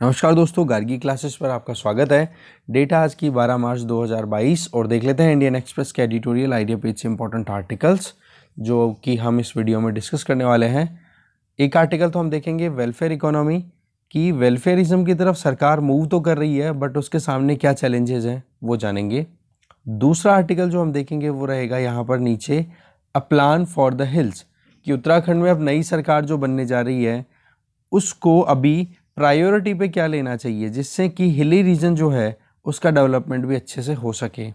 नमस्कार दोस्तों, गार्गी क्लासेस पर आपका स्वागत है। डेटा आज की 12 मार्च 2022 और देख लेते हैं इंडियन एक्सप्रेस के एडिटोरियल आइडिया पेज से इंपॉर्टेंट आर्टिकल्स जो कि हम इस वीडियो में डिस्कस करने वाले हैं। एक आर्टिकल तो हम देखेंगे वेलफेयर इकोनॉमी की, वेलफेयरिज्म की तरफ सरकार मूव तो कर रही है बट उसके सामने क्या चैलेंजेस हैं वो जानेंगे। दूसरा आर्टिकल जो हम देखेंगे वो रहेगा यहाँ पर नीचे, a plan for the hills, कि उत्तराखंड में अब नई सरकार जो बनने जा रही है उसको अभी प्रायोरिटी पे क्या लेना चाहिए जिससे कि हिली रीजन जो है उसका डेवलपमेंट भी अच्छे से हो सके।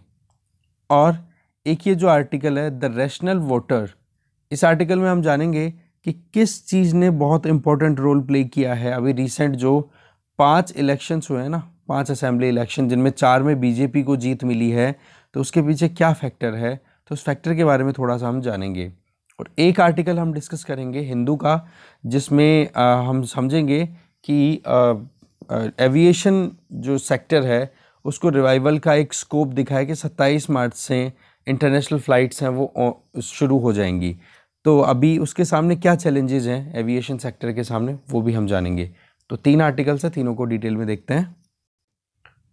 और एक ये जो आर्टिकल है द रैशनल वोटर, इस आर्टिकल में हम जानेंगे कि किस चीज़ ने बहुत इंपॉर्टेंट रोल प्ले किया है। अभी रिसेंट जो 5 इलेक्शंस हुए हैं ना, 5 असेंबली इलेक्शन जिनमें 4 में बीजेपी को जीत मिली है, तो उसके पीछे क्या फैक्टर है, तो उस फैक्टर के बारे में थोड़ा सा हम जानेंगे। और एक आर्टिकल हम डिस्कस करेंगे हिंदू का जिसमें हम समझेंगे कि एविएशन जो सेक्टर है उसको रिवाइवल का एक स्कोप दिखाया कि 27 मार्च से इंटरनेशनल फ़्लाइट्स हैं वो शुरू हो जाएंगी। तो अभी उसके सामने क्या चैलेंजेस हैं एविएशन सेक्टर के सामने वो भी हम जानेंगे। तो 3 आर्टिकल्स हैं, तीनों को डिटेल में देखते हैं।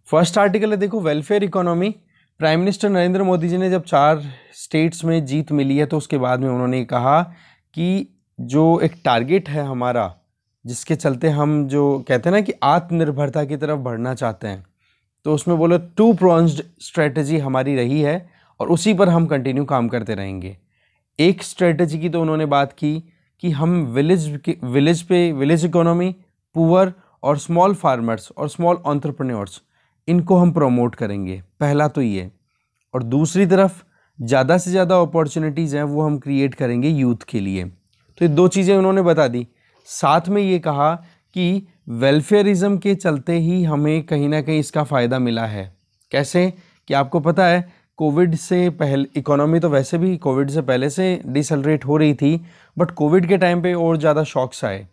फर्स्ट आर्टिकल है, देखो, welfare economy. Prime minister Narendra Modi ji ने जब 4 स्टेट्स में जीत मिली है तो उसके बाद में उन्होंने कहा कि जो एक टारगेट है हमारा, जिसके चलते हम जो कहते हैं ना कि आत्मनिर्भरता की तरफ बढ़ना चाहते हैं, तो उसमें बोलो 2 प्रोन्स्ड स्ट्रेटजी हमारी रही है और उसी पर हम कंटिन्यू काम करते रहेंगे। एक स्ट्रेटजी की तो उन्होंने बात की कि हम विलेज इकोनॉमी, पुअर और स्मॉल फार्मर्स और स्मॉल एंटरप्रेन्योर्स, इनको हम प्रमोट करेंगे, पहला तो ये। और दूसरी तरफ ज़्यादा से ज़्यादा अपॉर्चुनिटीज़ हैं वो हम क्रिएट करेंगे यूथ के लिए। तो ये 2 चीज़ें उन्होंने बता दी। साथ में ये कहा कि वेलफेयरिज्म के चलते ही हमें कहीं ना कहीं इसका फ़ायदा मिला है। कैसे कि आपको पता है कोविड से पहले इकोनॉमी तो वैसे भी कोविड से पहले से डिसलरेट हो रही थी, बट कोविड के टाइम पे और ज़्यादा शॉक्स आए।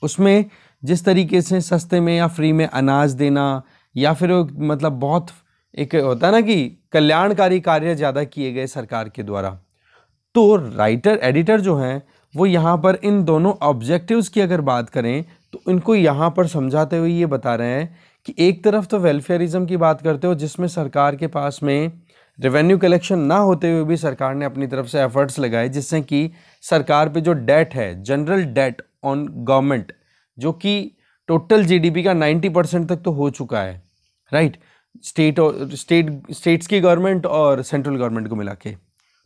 उसमें जिस तरीके से सस्ते में या फ्री में अनाज देना या फिर मतलब बहुत एक होता है ना कि कल्याणकारी कार्य ज़्यादा किए गए सरकार के द्वारा। तो राइटर एडिटर जो हैं वो यहाँ पर इन दोनों ऑब्जेक्टिव्स की अगर बात करें तो इनको यहाँ पर समझाते हुए ये बता रहे हैं कि एक तरफ तो वेलफेयरिज्म की बात करते हो जिसमें सरकार के पास में रेवेन्यू कलेक्शन ना होते हुए भी सरकार ने अपनी तरफ से एफर्ट्स लगाए जिससे कि सरकार पे जो डेट है, जनरल डेट ऑन गवर्नमेंट, जो कि टोटल जीडीपी का 90% तक तो हो चुका है, राइट, स्टेट्स की गवर्नमेंट और सेंट्रल गवर्नमेंट को मिला के।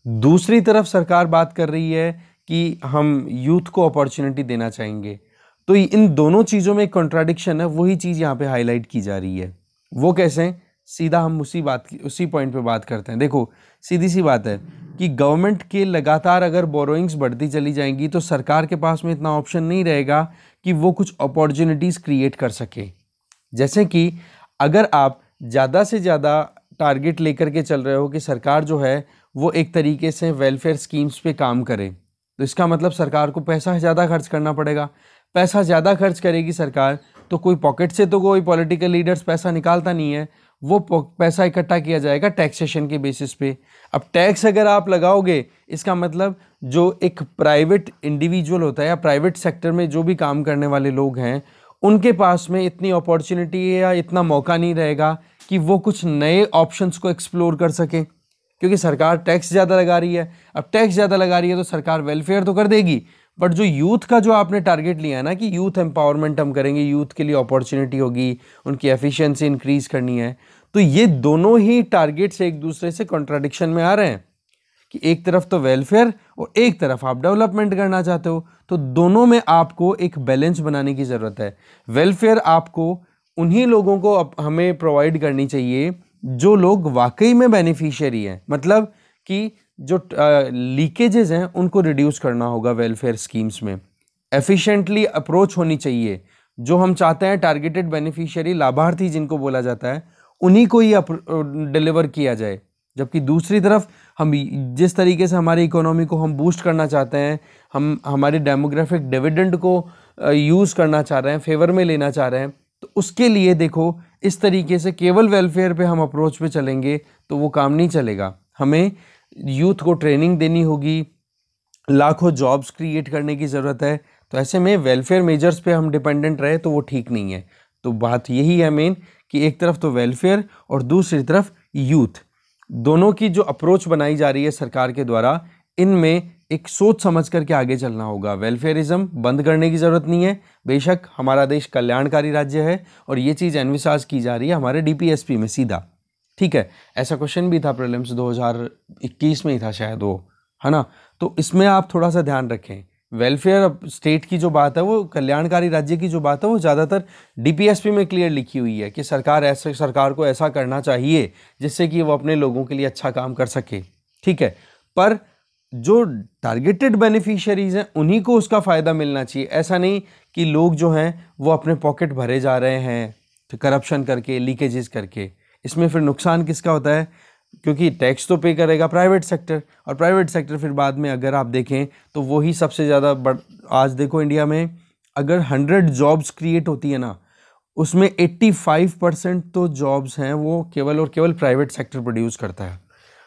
दूसरी तरफ सरकार बात कर रही है कि हम यूथ को अपॉर्चुनिटी देना चाहेंगे। तो इन दोनों चीज़ों में एक कॉन्ट्राडिक्शन है, वही चीज़ यहाँ पे हाईलाइट की जा रही है। वो कैसे, सीधा हम उसी पॉइंट पे बात करते हैं। देखो, सीधी सी बात है कि गवर्नमेंट के लगातार अगर बोरोइंग्स बढ़ती चली जाएंगी तो सरकार के पास में इतना ऑप्शन नहीं रहेगा कि वो कुछ अपॉर्चुनिटीज़ क्रिएट कर सके। जैसे कि अगर आप ज़्यादा से ज़्यादा टारगेट लेकर के चल रहे हो कि सरकार जो है वो एक तरीके से वेलफेयर स्कीम्स पे काम करे, तो इसका मतलब सरकार को पैसा ज़्यादा खर्च करना पड़ेगा। पैसा ज़्यादा खर्च करेगी सरकार तो कोई पॉकेट से तो कोई पॉलिटिकल लीडर्स पैसा निकालता नहीं है, वो पैसा इकट्ठा किया जाएगा टैक्सेशन के बेसिस पे। अब टैक्स अगर आप लगाओगे, इसका मतलब जो एक प्राइवेट इंडिविजुअल होता है या प्राइवेट सेक्टर में जो भी काम करने वाले लोग हैं उनके पास में इतनी अपॉर्चुनिटी या इतना मौका नहीं रहेगा कि वो कुछ नए ऑप्शंस को एक्सप्लोर कर सके, क्योंकि सरकार टैक्स ज़्यादा लगा रही है। अब टैक्स ज़्यादा लगा रही है तो सरकार वेलफेयर तो कर देगी, बट जो यूथ का जो आपने टारगेट लिया है ना कि यूथ एम्पावरमेंट हम करेंगे, यूथ के लिए अपॉर्चुनिटी होगी, उनकी एफिशिएंसी इंक्रीज करनी है, तो ये दोनों ही टारगेट्स एक दूसरे से कॉन्ट्राडिक्शन में आ रहे हैं कि एक तरफ तो वेलफेयर और एक तरफ आप डेवलपमेंट करना चाहते हो। तो दोनों में आपको एक बैलेंस बनाने की ज़रूरत है। वेलफेयर आपको उन्हीं लोगों को हमें प्रोवाइड करनी चाहिए जो लोग वाकई में बेनिफिशियरी हैं, मतलब कि जो लीकेजेस हैं उनको रिड्यूस करना होगा वेलफेयर स्कीम्स में। एफिशिएंटली अप्रोच होनी चाहिए। जो हम चाहते हैं टारगेटेड बेनिफिशियरी, लाभार्थी जिनको बोला जाता है, उन्हीं को ही डिलीवर किया जाए। जबकि दूसरी तरफ हम जिस तरीके से हमारी इकोनॉमी को हम बूस्ट करना चाहते हैं, हम हमारे डेमोग्राफिक डिविडेंड को यूज़ करना चाह रहे हैं, फेवर में लेना चाह रहे हैं, तो उसके लिए देखो इस तरीके से केवल वेलफेयर पे हम अप्रोच पे चलेंगे तो वो काम नहीं चलेगा। हमें यूथ को ट्रेनिंग देनी होगी, लाखों जॉब्स क्रिएट करने की ज़रूरत है। तो ऐसे में वेलफेयर मेजर्स पे हम डिपेंडेंट रहे तो वो ठीक नहीं है। तो बात यही है मेन कि एक तरफ तो वेलफेयर और दूसरी तरफ यूथ, दोनों की जो अप्रोच बनाई जा रही है सरकार के द्वारा, इनमें एक सोच समझ करके आगे चलना होगा। वेलफेयरिज्म बंद करने की ज़रूरत नहीं है। बेशक हमारा देश कल्याणकारी राज्य है और ये चीज़ एनविसाज की जा रही है हमारे डीपीएसपी में सीधा, ठीक है। ऐसा क्वेश्चन भी था प्रीलिम्स 2021 में ही था शायद वो, है ना। तो इसमें आप थोड़ा सा ध्यान रखें। वेलफेयर स्टेट की जो बात है, वो कल्याणकारी राज्य की जो बात है, वो ज़्यादातर डीपीएसपी में क्लियर लिखी हुई है कि सरकार को ऐसा करना चाहिए जिससे कि वो अपने लोगों के लिए अच्छा काम कर सके, ठीक है। पर जो टारगेटेड बेनिफिशियरीज हैं उन्हीं को उसका फ़ायदा मिलना चाहिए। ऐसा नहीं कि लोग जो हैं वो अपने पॉकेट भरे जा रहे हैं तो करप्शन करके, लीकेजेस करके। इसमें फिर नुकसान किसका होता है? क्योंकि टैक्स तो पे करेगा प्राइवेट सेक्टर, और प्राइवेट सेक्टर फिर बाद में अगर आप देखें तो वही सबसे ज़्यादा आज देखो इंडिया में अगर 100 जॉब्स क्रिएट होती है ना, उसमें 85% तो जॉब्स हैं वो केवल और केवल प्राइवेट सेक्टर प्रोड्यूस करता है।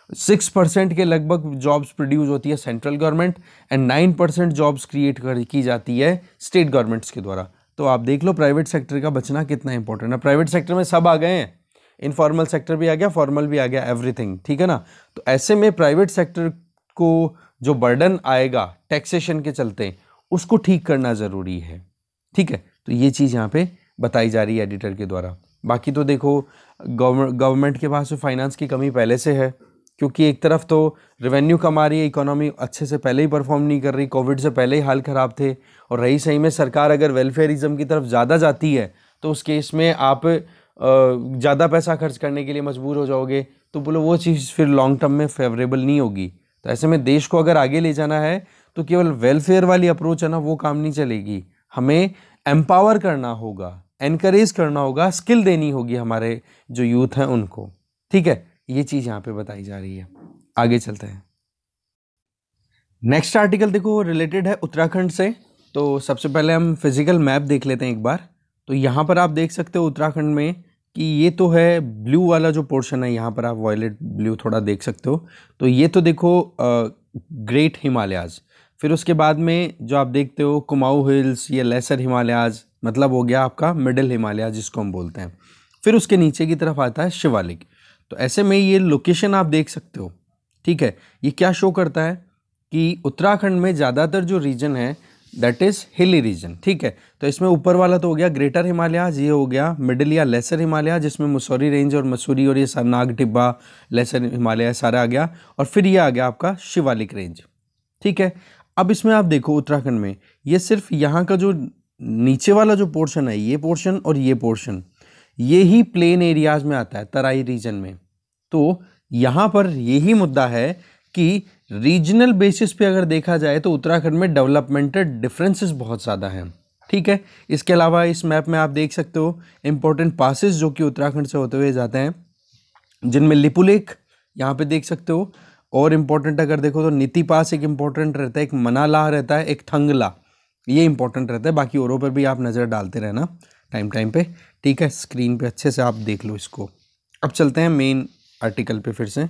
6% के लगभग जॉब्स प्रोड्यूस होती है central government and 9% jobs create की जाती है स्टेट गवर्नमेंट्स के द्वारा। तो आप देख लो प्राइवेट सेक्टर का बचना कितना इंपॉर्टेंट है। प्राइवेट सेक्टर में सब आ गए हैं, इनफॉर्मल सेक्टर भी आ गया, फॉर्मल भी आ गया, एवरीथिंग, ठीक है ना। तो ऐसे में प्राइवेट सेक्टर को जो बर्डन आएगा टैक्सेशन के चलते, उसको ठीक करना ज़रूरी है, ठीक है। तो ये चीज़ यहाँ पे बताई जा रही है एडिटर के द्वारा। बाकी तो देखो गवर्नमेंट के पास फाइनेंस की कमी पहले से है, क्योंकि एक तरफ तो रेवेन्यू कम आ रही है, इकोनॉमी अच्छे से पहले ही परफॉर्म नहीं कर रही, कोविड से पहले ही हाल ख़राब थे। और रही सही में सरकार अगर वेलफेयरिज्म की तरफ ज़्यादा जाती है तो उस केस में आप ज़्यादा पैसा खर्च करने के लिए मजबूर हो जाओगे, तो बोलो वो चीज़ फिर लॉन्ग टर्म में फेवरेबल नहीं होगी। तो ऐसे में देश को अगर आगे ले जाना है तो केवल वेलफेयर वाली अप्रोच है ना, वो काम नहीं चलेगी। हमें एम्पावर करना होगा, एनकरेज करना होगा, स्किल देनी होगी हमारे जो यूथ हैं उनको, ठीक है। ये चीज़ यहाँ पे बताई जा रही है। आगे चलते हैं। नेक्स्ट आर्टिकल देखो रिलेटेड है उत्तराखंड से। तो सबसे पहले हम फिजिकल मैप देख लेते हैं एक बार। तो यहाँ पर आप देख सकते हो उत्तराखंड में कि ये तो है ब्लू वाला जो पोर्शन है, यहाँ पर आप वॉयलेट ब्लू थोड़ा देख सकते हो। तो ये तो देखो ग्रेट हिमालयाज़, फिर उसके बाद में जो आप देखते हो कुमाऊँ हिल्स, ये लेसर हिमालयाज़, मतलब हो गया आपका मिडिल हिमालयाज़ जिसको हम बोलते हैं। फिर उसके नीचे की तरफ आता है शिवालिक। तो ऐसे में ये लोकेशन आप देख सकते हो, ठीक है। ये क्या शो करता है कि उत्तराखंड में ज़्यादातर जो रीजन है दैट इज़ हिली रीजन, ठीक है। तो इसमें ऊपर वाला तो हो गया ग्रेटर हिमालयाज, ये हो गया मिडिल या लेसर हिमालय, जिसमें मसूरी रेंज और मसूरी और ये नाग टिब्बा, लेसर हिमालय सारा आ गया, और फिर ये आ गया आपका शिवालिक रेंज, ठीक है। अब इसमें आप देखो उत्तराखंड में ये सिर्फ यहाँ का जो नीचे वाला जो पोर्शन है, ये पोर्शन और ये पोर्शन, ये ही प्लेन एरियाज में आता है, तराई रीजन में। तो यहाँ पर यही मुद्दा है कि रीजनल बेसिस पे अगर देखा जाए तो उत्तराखंड में डेवलपमेंटल डिफरेंसेस बहुत ज़्यादा हैं, ठीक है। इसके अलावा इस मैप में आप देख सकते हो इंपॉर्टेंट पासेस जो कि उत्तराखंड से होते हुए जाते हैं, जिनमें लिपुलेख यहाँ पे देख सकते हो, और इम्पोर्टेंट अगर देखो तो नीति पास एक इम्पोर्टेंट रहता है, एक मनाला रहता है, एक थंगला, ये इंपॉर्टेंट रहता है। बाकी औरों पर भी आप नज़र डालते रहना टाइम पे, ठीक है। स्क्रीन पे अच्छे से आप देख लो इसको। अब चलते हैं मेन आर्टिकल पे फिर से।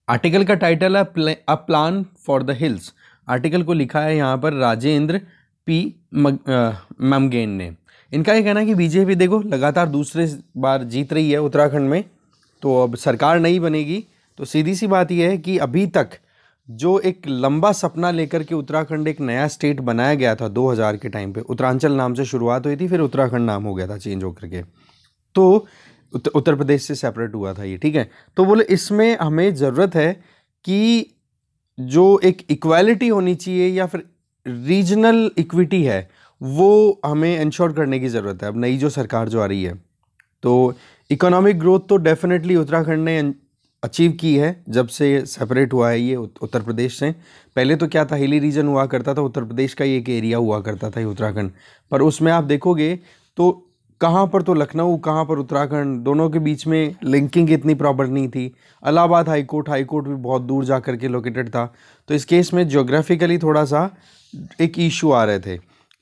आर्टिकल का टाइटल है a plan for the hills. Article को लिखा है यहाँ पर राजेंद्र पी ममगेन ने। इनका ये कहना है कि बीजेपी देखो लगातार दूसरे बार जीत रही है उत्तराखंड में, तो अब सरकार नहीं बनेगी तो सीधी सी बात यह है कि अभी तक जो एक लंबा सपना लेकर के उत्तराखंड एक नया स्टेट बनाया गया था 2000 के टाइम पे, उत्तरांचल नाम से शुरुआत हुई थी, फिर उत्तराखंड नाम हो गया था चेंज होकर के, तो उत्तर प्रदेश से सेपरेट हुआ था ये, ठीक है। तो बोले इसमें हमें ज़रूरत है कि जो एक इक्वालिटी होनी चाहिए या फिर रीजनल इक्विटी है वो हमें इंश्योर करने की ज़रूरत है। अब नई जो सरकार जो आ रही है, तो इकोनॉमिक ग्रोथ तो डेफिनेटली उत्तराखंड ने अचीव की है जब से सेपरेट हुआ है ये उत्तर प्रदेश से। पहले तो क्या था, हिली रीजन हुआ करता था, उत्तर प्रदेश का ही एक एरिया हुआ करता था ये उत्तराखंड, पर उसमें आप देखोगे तो कहाँ पर तो लखनऊ, कहाँ पर उत्तराखंड, दोनों के बीच में लिंकिंग इतनी प्रॉपर नहीं थी। इलाहाबाद हाईकोर्ट भी बहुत दूर जा कर के लोकेटेड था, तो इस केस में ज्योग्राफिकली थोड़ा सा एक इशू आ रहे थे।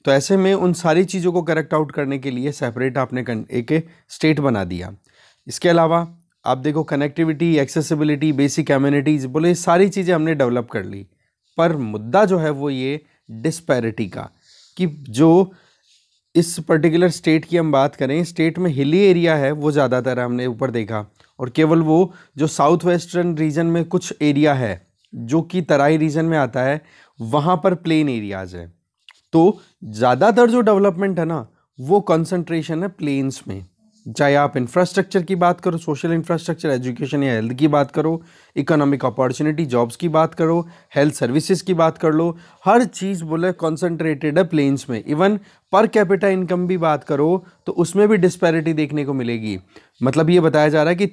तो ऐसे में उन सारी चीज़ों को करेक्ट आउट करने के लिए सेपरेट आपने एक स्टेट बना दिया। इसके अलावा आप देखो कनेक्टिविटी, एक्सेसिबिलिटी, बेसिक एमिनिटीज़, बोले सारी चीज़ें हमने डेवलप कर ली, पर मुद्दा जो है वो ये डिस्पैरिटी का, कि जो इस पर्टिकुलर स्टेट की हम बात करें, स्टेट में हिली एरिया है वो ज़्यादातर हमने ऊपर देखा, और केवल वो जो साउथ वेस्टर्न रीजन में कुछ एरिया है जो कि तराई रीजन में आता है, वहाँ पर प्लेन एरियाज है। तो ज़्यादातर जो डेवलपमेंट है ना वो कंसंट्रेशन है प्लेन्स में। चाहे आप इंफ्रास्ट्रक्चर की बात करो, सोशल इंफ्रास्ट्रक्चर, एजुकेशन या हेल्थ की बात करो, इकोनॉमिक अपॉर्चुनिटी, जॉब्स की बात करो, हेल्थ सर्विसेज की बात कर लो, हर चीज़ बोले कॉन्सेंट्रेटेड है प्लेन्स में। इवन पर कैपिटा इनकम भी बात करो तो उसमें भी डिस्पैरिटी देखने को मिलेगी। मतलब ये बताया जा रहा है कि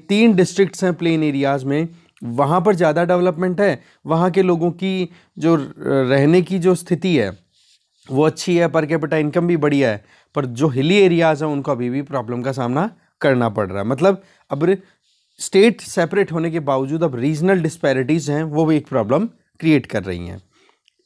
तीन डिस्ट्रिक्ट्स हैं प्लेन एरियाज में, वहाँ पर ज़्यादा डेवलपमेंट है, वहाँ के लोगों की जो रहने की जो स्थिति है वो अच्छी है, पर कैपिटा इनकम भी बढ़िया है, पर जो हिली एरियाज हैं उनको अभी भी प्रॉब्लम का सामना करना पड़ रहा है। मतलब अब स्टेट सेपरेट होने के बावजूद अब रीजनल डिस्पैरिटीज़ हैं वो भी एक प्रॉब्लम क्रिएट कर रही हैं।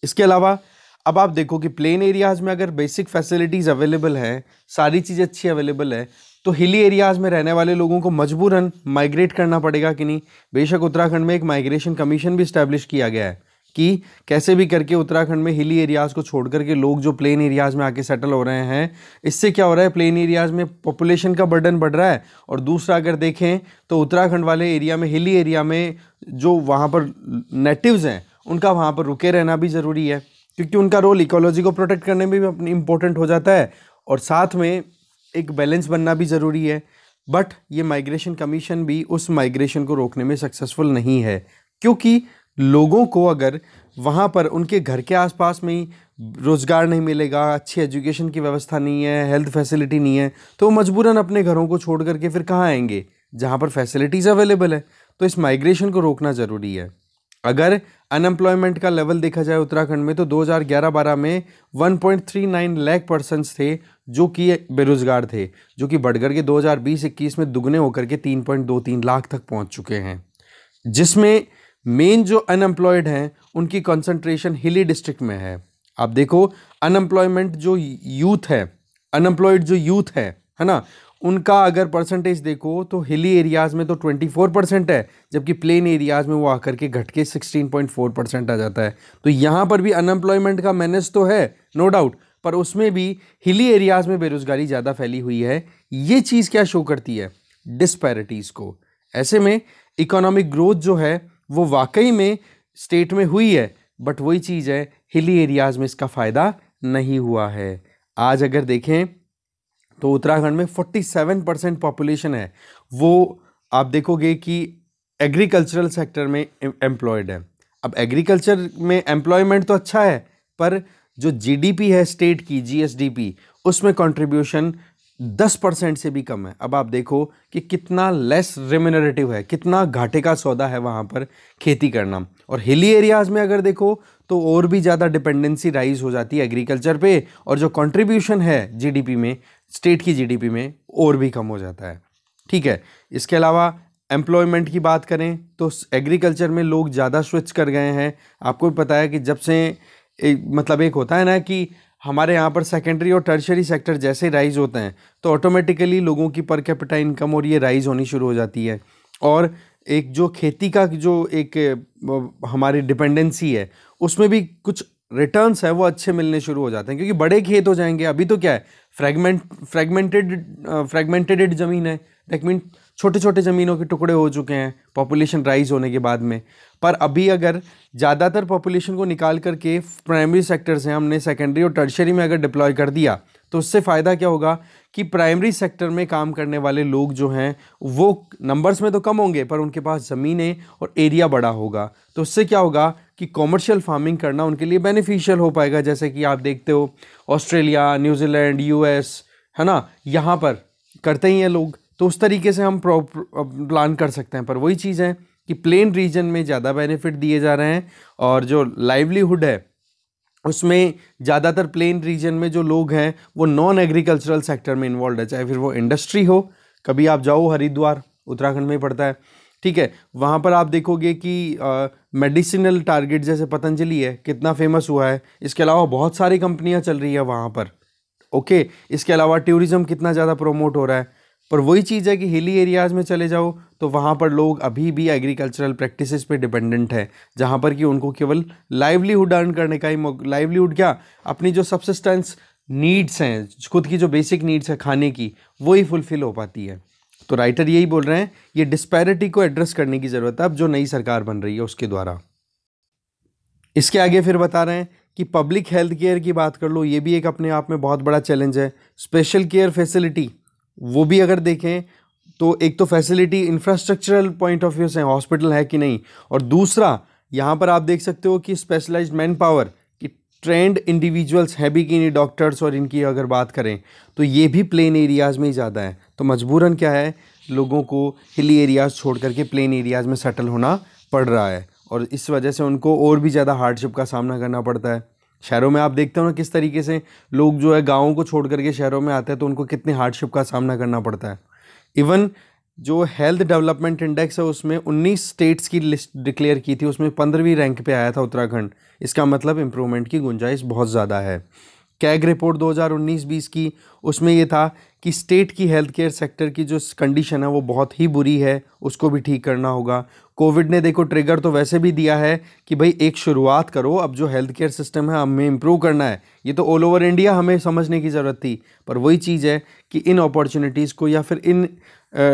इसके अलावा अब आप देखो कि प्लेन एरियाज़ में अगर बेसिक फैसिलिटीज़ अवेलेबल है, सारी चीज़ें अच्छी अवेलेबल है, तो हिली एरियाज़ में रहने वाले लोगों को मजबूरन माइग्रेट करना पड़ेगा कि नहीं। बेशक उत्तराखंड में एक माइग्रेशन कमीशन भी इस्टेब्लिश किया गया है कि कैसे भी करके उत्तराखंड में हिली एरियाज़ को छोड़ करके लोग जो प्लेन एरियाज़ में आके सेटल हो रहे हैं, इससे क्या हो रहा है, प्लेन एरियाज़ में पॉपुलेशन का बर्डन बढ़ रहा है। और दूसरा अगर देखें तो उत्तराखंड वाले एरिया में, हिली एरिया में जो वहाँ पर नेटिव्स हैं उनका वहाँ पर रुके रहना भी ज़रूरी है, क्योंकि उनका रोल इकोलॉजी को प्रोटेक्ट करने में भी अपनी इम्पोर्टेंट हो जाता है, और साथ में एक बैलेंस बनना भी ज़रूरी है। बट ये माइग्रेशन कमीशन भी उस माइग्रेशन को रोकने में सक्सेसफुल नहीं है, क्योंकि लोगों को अगर वहाँ पर उनके घर के आसपास में ही रोज़गार नहीं मिलेगा, अच्छी एजुकेशन की व्यवस्था नहीं है, हेल्थ फैसिलिटी नहीं है, तो मजबूरन अपने घरों को छोड़ करके फिर कहाँ आएंगे जहाँ पर फैसिलिटीज़ अवेलेबल है। तो इस माइग्रेशन को रोकना ज़रूरी है। अगर अनएम्प्लॉयमेंट का लेवल देखा जाए उत्तराखंड में तो 2011-12 में 1.39 लाख पर्सन्स थे जो कि बेरोजगार थे, जो कि बढ़कर के 2020-21 में दुगने होकर के 3.23 लाख तक पहुंच चुके हैं, जिसमें मेन जो अनएम्प्लॉयड हैं उनकी कंसंट्रेशन हिली डिस्ट्रिक्ट में है। आप देखो अनएम्प्लॉयमेंट जो यूथ है, अनएम्प्लॉयड जो यूथ है ना, उनका अगर परसेंटेज देखो तो हिली एरियाज़ में तो 24% है, जबकि प्लेन एरियाज़ में वो आकर के घट के 16.4% आ जाता है। तो यहाँ पर भी अनएम्प्लॉयमेंट का मैनेज तो है नो डाउट, पर उसमें भी हिली एरियाज़ में बेरोज़गारी ज़्यादा फैली हुई है। ये चीज़ क्या शो करती है, डिस्पैरिटीज़ को। ऐसे में इकोनॉमिक ग्रोथ जो है वो वाकई में स्टेट में हुई है, बट वही चीज़ है हिली एरियाज़ में इसका फ़ायदा नहीं हुआ है। आज अगर देखें तो उत्तराखंड में 47% पॉपुलेशन है, वो आप देखोगे कि एग्रीकल्चरल सेक्टर में एम्प्लॉयड है। अब एग्रीकल्चर में एम्प्लॉयमेंट तो अच्छा है, पर जो जीडीपी है स्टेट की, जीएसडीपी, उसमें कंट्रीब्यूशन 10% से भी कम है। अब आप देखो कि कितना लेस रेम्यूनरेटिव है, कितना घाटे का सौदा है वहाँ पर खेती करना। और हिली एरियाज़ में अगर देखो तो और भी ज़्यादा डिपेंडेंसी राइज हो जाती है एग्रीकल्चर पे, और जो कंट्रीब्यूशन है जीडीपी में, स्टेट की जीडीपी में, और भी कम हो जाता है। ठीक है, इसके अलावा एम्प्लॉयमेंट की बात करें तो एग्रीकल्चर में लोग ज़्यादा स्विच कर गए हैं। आपको भी पता है कि जब से मतलब एक होता है ना कि हमारे यहाँ पर सेकेंडरी और टर्शियरी सेक्टर जैसे राइज होते हैं तो ऑटोमेटिकली लोगों की पर कैपिटा इनकम और ये राइज होनी शुरू हो जाती है, और एक जो खेती का जो एक हमारी डिपेंडेंसी है उसमें भी कुछ रिटर्न्स है वो अच्छे मिलने शुरू हो जाते हैं, क्योंकि बड़े खेत हो जाएंगे। अभी तो क्या है, फ्रेगमेंटेड ज़मीन है, दैट मीन छोटे छोटे ज़मीनों के टुकड़े हो चुके हैं पॉपुलेशन राइज होने के बाद में। पर अभी अगर ज़्यादातर पॉपुलेशन को निकाल करके प्राइमरी सेक्टर से हमने सेकेंडरी और टर्शियरी में अगर डिप्लॉय कर दिया तो उससे फ़ायदा क्या होगा कि प्राइमरी सेक्टर में काम करने वाले लोग जो हैं वो नंबर्स में तो कम होंगे, पर उनके पास ज़मीनें और एरिया बड़ा होगा। तो उससे क्या होगा कि कॉमर्शियल फार्मिंग करना उनके लिए बेनिफिशियल हो पाएगा। जैसे कि आप देखते हो ऑस्ट्रेलिया, न्यूजीलैंड, यूएस, है ना, यहाँ पर करते ही हैं लोग। तो उस तरीके से हम प्लान कर सकते हैं। पर वही चीज़ है कि प्लेन रीजन में ज़्यादा बेनिफिट दिए जा रहे हैं, और जो लाइवलीहुड है उसमें ज़्यादातर प्लेन रीजन में जो लोग हैं वो नॉन एग्रीकल्चरल सेक्टर में इन्वॉल्व है, चाहे फिर वो इंडस्ट्री हो। कभी आप जाओ हरिद्वार, उत्तराखंड में पड़ता है, ठीक है, वहाँ पर आप देखोगे कि मेडिसिनल टारगेट जैसे पतंजलि है कितना फेमस हुआ है। इसके अलावा बहुत सारी कंपनियाँ चल रही है वहाँ पर, ओके। इसके अलावा टूरिज़्म कितना ज़्यादा प्रोमोट हो रहा है। पर वही चीज़ है कि हिली एरियाज़ में चले जाओ तो वहाँ पर लोग अभी भी एग्रीकल्चरल प्रैक्टिसेस पे डिपेंडेंट है, जहाँ पर कि उनको केवल लाइवलीहुड अर्न करने का ही लाइवलीहुड क्या, अपनी जो सब्सिस्टेंस नीड्स हैं, खुद की जो बेसिक नीड्स है खाने की, वो ही फुलफिल हो पाती है। तो राइटर यही बोल रहे हैं, ये डिस्पैरिटी को एड्रेस करने की ज़रूरत है अब जो नई सरकार बन रही है उसके द्वारा। इसके आगे फिर बता रहे हैं कि पब्लिक हेल्थ केयर की बात कर लो, ये भी एक अपने आप में बहुत बड़ा चैलेंज है। स्पेशल केयर फैसिलिटी, वो भी अगर देखें तो एक तो facility infrastructural point of view से हॉस्पिटल है कि नहीं, और दूसरा यहाँ पर आप देख सकते हो कि स्पेशलाइज्ड मैन पावर की ट्रेंड इंडिविजुअल्स है भी कि नहीं, डॉक्टर्स और इनकी अगर बात करें तो ये भी प्लेन एरियाज़ में ही ज़्यादा है। तो मजबूरन क्या है, लोगों को हिली एरियाज़ छोड़ करके प्लेन एरियाज़ में सेटल होना पड़ रहा है, और इस वजह से उनको और भी ज़्यादा हार्डशिप का सामना करना पड़ता है। शहरों में आप देखते हो ना किस तरीके से लोग जो है गाँवों को छोड़ करके शहरों में आते हैं, तो उनको कितने हार्डशिप का सामना करना पड़ता है। इवन जो हेल्थ डेवलपमेंट इंडेक्स है उसमें 19 स्टेट्स की लिस्ट डिक्लेयर की थी, उसमें 15वीं रैंक पे आया था उत्तराखंड। इसका मतलब इम्प्रूवमेंट की गुंजाइश बहुत ज़्यादा है। कैग रिपोर्ट 2019-20 की, उसमें ये था कि स्टेट की हेल्थ केयर सेक्टर की जो कंडीशन है वो बहुत ही बुरी है, उसको भी ठीक करना होगा। कोविड ने देखो ट्रिगर तो वैसे भी दिया है कि भाई एक शुरुआत करो, अब जो हेल्थ केयर सिस्टम है हमें इम्प्रूव करना है। ये तो ऑल ओवर इंडिया हमें समझने की ज़रूरत थी, पर वही चीज़ है कि इन अपॉर्चुनिटीज़ को या फिर इन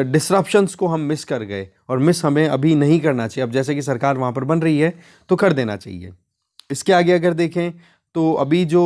डिसरप्शंस को हम मिस कर गए, और मिस हमें अभी नहीं करना चाहिए। अब जैसे कि सरकार वहाँ पर बन रही है तो कर देना चाहिए। इसके आगे अगर देखें तो अभी जो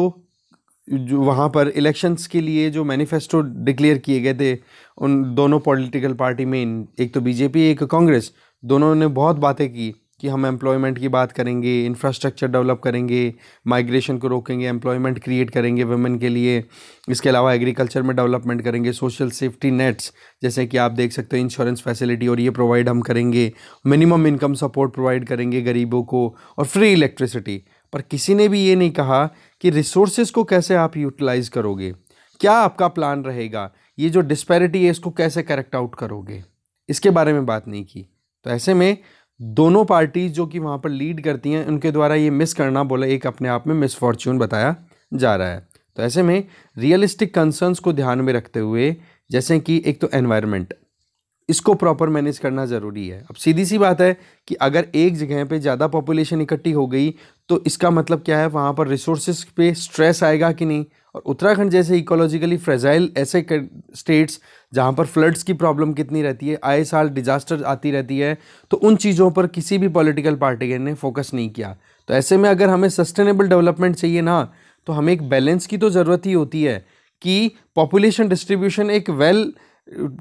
वहाँ पर इलेक्शंस के लिए जो मैनिफेस्टो डिक्लेयर किए गए थे उन दोनों पॉलिटिकल पार्टी में, एक तो बीजेपी एक कांग्रेस, दोनों ने बहुत बातें की कि हम एम्प्लॉयमेंट की बात करेंगे, इंफ्रास्ट्रक्चर डेवलप करेंगे, माइग्रेशन को रोकेंगे, एम्प्लॉयमेंट क्रिएट करेंगे वुमेन के लिए। इसके अलावा एग्रीकल्चर में डेवलपमेंट करेंगे, सोशल सेफ्टी नेट्स जैसे कि आप देख सकते हो इंश्योरेंस फैसिलिटी और ये प्रोवाइड हम करेंगे, मिनिमम इनकम सपोर्ट प्रोवाइड करेंगे गरीबों को, और फ्री इलेक्ट्रिसिटी। पर किसी ने भी ये नहीं कहा कि रिसोर्सेज को कैसे आप यूटिलाइज करोगे, क्या आपका प्लान रहेगा, ये जो डिस्पैरिटी है इसको कैसे करेक्ट आउट करोगे, इसके बारे में बात नहीं की। तो ऐसे में दोनों पार्टीज जो कि वहाँ पर लीड करती हैं उनके द्वारा ये मिस करना बोला एक अपने आप में मिसफॉर्च्यून बताया जा रहा है। तो ऐसे में रियलिस्टिक कंसर्न्स को ध्यान में रखते हुए, जैसे कि एक तो एनवायरनमेंट, इसको प्रॉपर मैनेज करना ज़रूरी है। अब सीधी सी बात है कि अगर एक जगह पे ज़्यादा पॉपुलेशन इकट्ठी हो गई तो इसका मतलब क्या है, वहाँ पर रिसोर्सेज पे स्ट्रेस आएगा कि नहीं। और उत्तराखंड जैसे इकोलॉजिकली फ्रेजाइल ऐसे स्टेट्स जहाँ पर फ्लड्स की प्रॉब्लम कितनी रहती है, आए साल डिजास्टर आती रहती है, तो उन चीज़ों पर किसी भी पॉलिटिकल पार्टी ने फोकस नहीं किया। तो ऐसे में अगर हमें सस्टेनेबल डेवलपमेंट चाहिए ना, तो हमें एक बैलेंस की तो ज़रूरत ही होती है कि पॉपुलेशन डिस्ट्रीब्यूशन एक वेल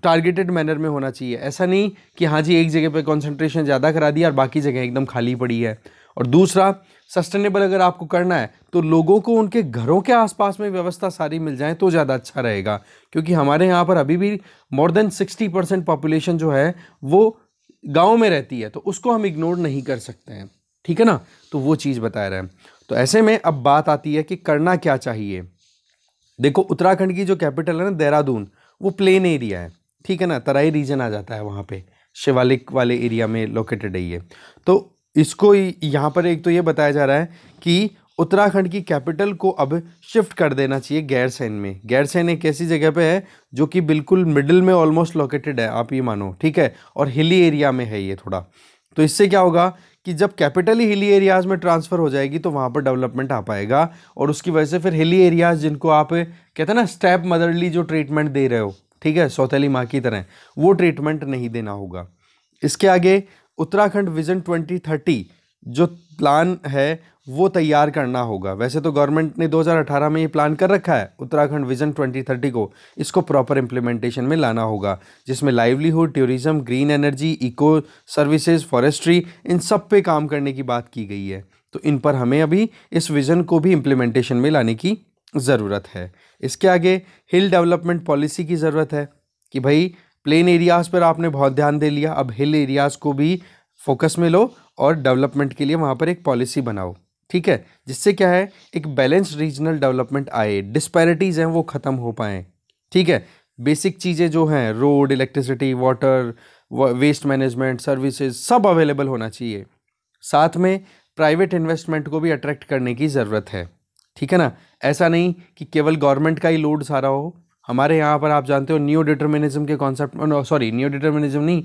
टारगेटेड मैनर में होना चाहिए। ऐसा नहीं कि हाँ जी एक जगह पे कंसंट्रेशन ज़्यादा करा दिया और बाकी जगह एकदम खाली पड़ी है। और दूसरा, सस्टेनेबल अगर आपको करना है तो लोगों को उनके घरों के आसपास में व्यवस्था सारी मिल जाए तो ज़्यादा अच्छा रहेगा, क्योंकि हमारे यहाँ पर अभी भी मोर देन 60% पॉपुलेशन जो है वो गाँव में रहती है, तो उसको हम इग्नोर नहीं कर सकते हैं। ठीक है ना, तो वो चीज़ बता रहे हैं। तो ऐसे में अब बात आती है कि करना क्या चाहिए। देखो उत्तराखंड की जो कैपिटल है ना देहरादून, वो प्लेन एरिया है, ठीक है ना, तराई रीजन आ जाता है वहाँ पे, शिवालिक वाले एरिया में लोकेटेड है ये। तो इसको यहाँ पर एक तो ये बताया जा रहा है कि उत्तराखंड की कैपिटल को अब शिफ्ट कर देना चाहिए गैरसैंण में। गैरसैंण एक ऐसी जगह पे है जो कि बिल्कुल मिडिल में ऑलमोस्ट लोकेटेड है, आप ये मानो, ठीक है, और हिली एरिया में है ये थोड़ा। तो इससे क्या होगा कि जब कैपिटल ही हिली एरियाज़ में ट्रांसफ़र हो जाएगी तो वहाँ पर डेवलपमेंट आ पाएगा, और उसकी वजह से फिर हिली एरियाज़ जिनको आप कहते हैं ना स्टेप मदरली जो ट्रीटमेंट दे रहे हो, ठीक है, सौतेली माँ की तरह, वो ट्रीटमेंट नहीं देना होगा। इसके आगे उत्तराखंड विजन 2030 जो प्लान है वो तैयार करना होगा। वैसे तो गवर्नमेंट ने 2018 में ये प्लान कर रखा है उत्तराखंड विजन 2030 को, इसको प्रॉपर इम्प्लीमेंटेशन में लाना होगा, जिसमें livelihood, tourism, green energy, eco services, forestry, इन सब पे काम करने की बात की गई है। तो इन पर हमें अभी इस विज़न को भी इम्प्लीमेंटेशन में लाने की ज़रूरत है। इसके आगे हिल डेवलपमेंट पॉलिसी की ज़रूरत है कि भाई प्लेन एरियाज़ पर आपने बहुत ध्यान दे लिया, अब हिल एरियाज़ को भी फोकस में लो और डेवलपमेंट के लिए वहाँ पर एक पॉलिसी बनाओ, ठीक है, जिससे क्या है एक बैलेंस्ड रीजनल डेवलपमेंट आए, डिस्पैरिटीज़ हैं वो ख़त्म हो पाएँ, ठीक है। बेसिक चीज़ें जो हैं road, electricity, water, waste management, services सब अवेलेबल होना चाहिए। साथ में प्राइवेट इन्वेस्टमेंट को भी अट्रैक्ट करने की ज़रूरत है, ठीक है ना। ऐसा नहीं कि केवल गवर्नमेंट का ही लोड सारा हो। हमारे यहाँ पर आप जानते हो नियो डिटर्मिनिज्म के कॉन्सेप्ट, सॉरी नियो डिटर्मिनिज्म नहीं,